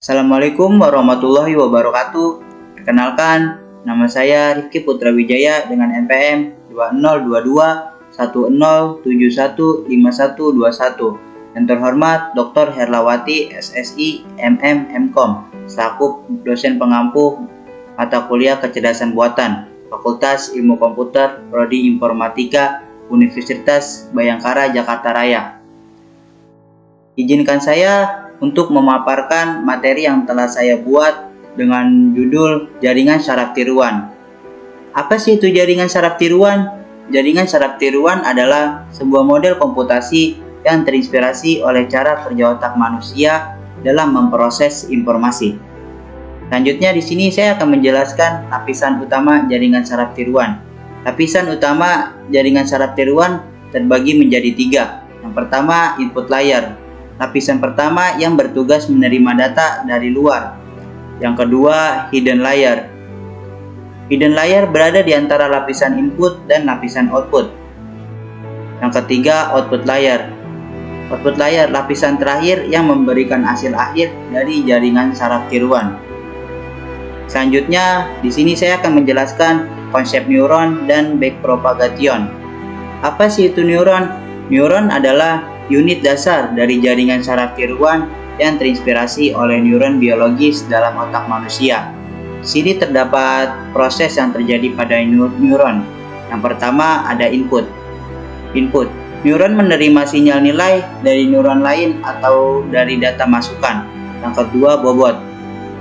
Assalamualaikum warahmatullahi wabarakatuh. Perkenalkan, nama saya Rifki Putra Wijaya dengan NPM 202110715151. Yang terhormat Dr. Herlawati SSI MM Mkom selaku dosen pengampu mata kuliah Kecerdasan Buatan Fakultas Ilmu Komputer Prodi Informatika Universitas Bhayangkara Jakarta Raya. Izinkan saya untuk memaparkan materi yang telah saya buat dengan judul Jaringan Saraf Tiruan. Apa sih itu jaringan saraf tiruan? Jaringan saraf tiruan adalah sebuah model komputasi yang terinspirasi oleh cara kerja otak manusia dalam memproses informasi. Selanjutnya di sini saya akan menjelaskan lapisan utama jaringan saraf tiruan. Lapisan utama jaringan saraf tiruan terbagi menjadi 3. Yang pertama, input layer. Lapisan pertama yang bertugas menerima data dari luar. Yang kedua, hidden layer. Hidden layer berada di antara lapisan input dan lapisan output. Yang ketiga, output layer. Output layer lapisan terakhir yang memberikan hasil akhir dari jaringan saraf tiruan. Selanjutnya, di sini saya akan menjelaskan konsep neuron dan backpropagation. Apa sih itu neuron? Neuron adalah unit dasar dari jaringan saraf tiruan yang terinspirasi oleh neuron biologis dalam otak manusia. Di sini terdapat proses yang terjadi pada neuron. Yang pertama ada input. Input. Neuron menerima sinyal nilai dari neuron lain atau dari data masukan. Yang kedua bobot.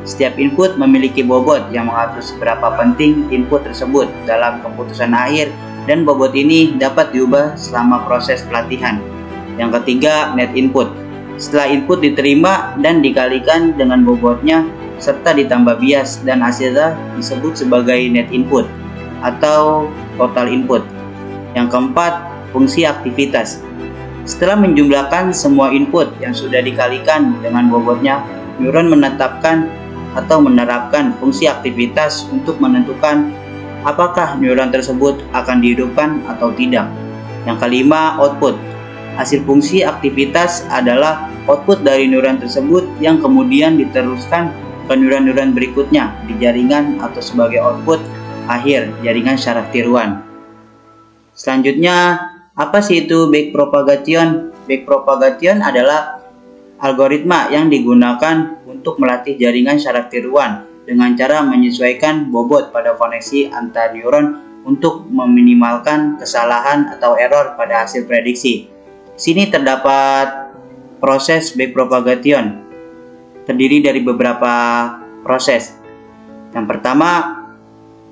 Setiap input memiliki bobot yang mengatur seberapa penting input tersebut dalam keputusan akhir, dan bobot ini dapat diubah selama proses pelatihan. Yang ketiga, net input. Setelah input diterima dan dikalikan dengan bobotnya serta ditambah bias, dan hasilnya disebut sebagai net input atau total input. Yang keempat, fungsi aktivitas. Setelah menjumlahkan semua input yang sudah dikalikan dengan bobotnya, neuron menetapkan atau menerapkan fungsi aktivitas untuk menentukan apakah neuron tersebut akan dihidupkan atau tidak. Yang kelima, output. Hasil fungsi aktivitas adalah output dari neuron tersebut yang kemudian diteruskan ke neuron-neuron berikutnya di jaringan atau sebagai output akhir jaringan saraf tiruan. Selanjutnya, apa sih itu backpropagation? Backpropagation adalah algoritma yang digunakan untuk melatih jaringan saraf tiruan dengan cara menyesuaikan bobot pada koneksi antar neuron untuk meminimalkan kesalahan atau error pada hasil prediksi. Sini terdapat proses backpropagation, terdiri dari beberapa proses. Yang pertama,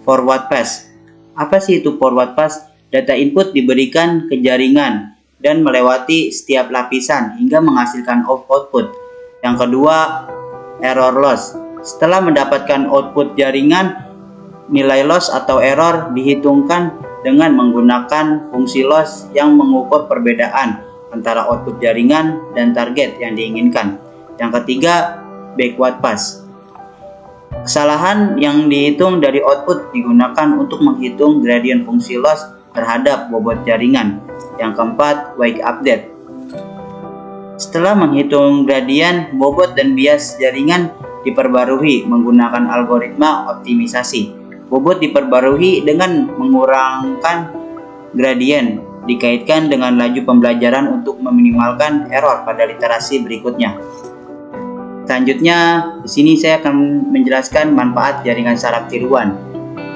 forward pass. Apa sih itu forward pass? Data input diberikan ke jaringan dan melewati setiap lapisan hingga menghasilkan output. Yang kedua, error loss. Setelah mendapatkan output jaringan, nilai loss atau error dihitungkan dengan menggunakan fungsi loss yang mengukur perbedaan antara output jaringan dan target yang diinginkan. Yang ketiga, backward pass. Kesalahan yang dihitung dari output digunakan untuk menghitung gradien fungsi loss terhadap bobot jaringan. Yang keempat, wake update. Setelah menghitung gradien, bobot dan bias jaringan diperbarui menggunakan algoritma optimisasi. Bobot diperbarui dengan mengurangkan gradien, dikaitkan dengan laju pembelajaran untuk meminimalkan error pada literasi berikutnya. Selanjutnya, di sini saya akan menjelaskan manfaat jaringan saraf tiruan.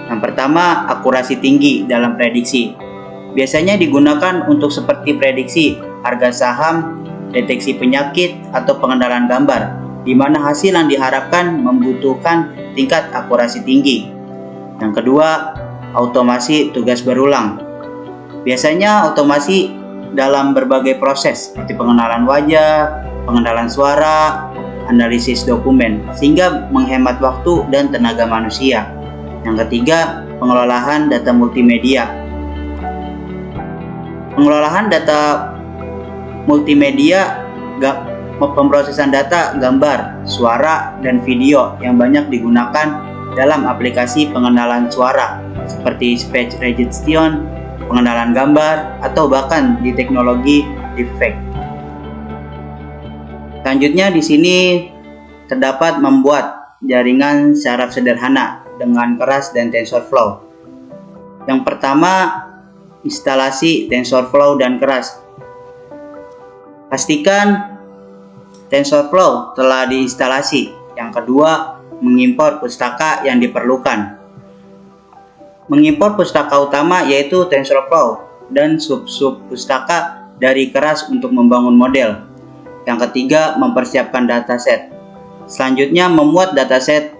Yang pertama, akurasi tinggi dalam prediksi. Biasanya digunakan untuk seperti prediksi harga saham, deteksi penyakit, atau pengenalan gambar, di mana hasil yang diharapkan membutuhkan tingkat akurasi tinggi. Yang kedua, automasi tugas berulang. Biasanya otomasi dalam berbagai proses seperti pengenalan wajah, pengenalan suara, analisis dokumen, sehingga menghemat waktu dan tenaga manusia. Yang ketiga, pengelolaan data multimedia. Pengelolaan data multimedia, pemrosesan data gambar, suara, dan video yang banyak digunakan dalam aplikasi pengenalan suara seperti speech recognition, pengenalan gambar, atau bahkan di teknologi deepfake. Selanjutnya di sini terdapat membuat jaringan saraf sederhana dengan keras dan TensorFlow. Yang pertama, instalasi TensorFlow dan keras. Pastikan TensorFlow telah diinstalasi. Yang kedua, mengimpor pustaka yang diperlukan. Mengimpor pustaka utama yaitu TensorFlow dan sub-sub pustaka dari keras untuk membangun model. Yang ketiga, mempersiapkan dataset. Selanjutnya, memuat dataset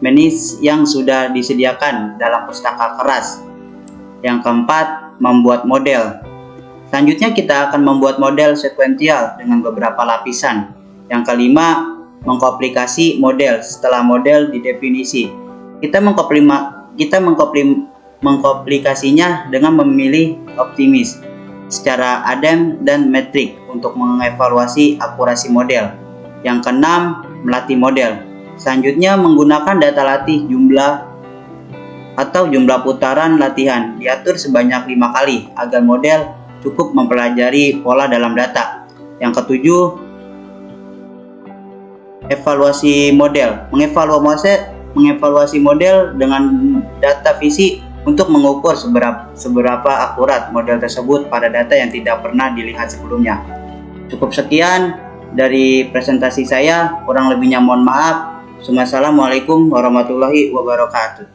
manage yang sudah disediakan dalam pustaka keras. Yang keempat, membuat model. Selanjutnya kita akan membuat model sekuensial dengan beberapa lapisan. Yang kelima, mengkomplikasi model setelah model didefinisi. Kita mengkomplikasinya dengan memilih optimis secara Adam dan metrik untuk mengevaluasi akurasi model. Yang keenam, melatih model. Selanjutnya, menggunakan data latih jumlah putaran latihan diatur sebanyak 5 kali agar model cukup mempelajari pola dalam data. Yang ketujuh, evaluasi model. Mengevaluasi model dengan data visi untuk mengukur seberapa akurat model tersebut pada data yang tidak pernah dilihat sebelumnya. Cukup sekian dari presentasi saya, kurang lebihnya mohon maaf. Wassalamualaikum warahmatullahi wabarakatuh.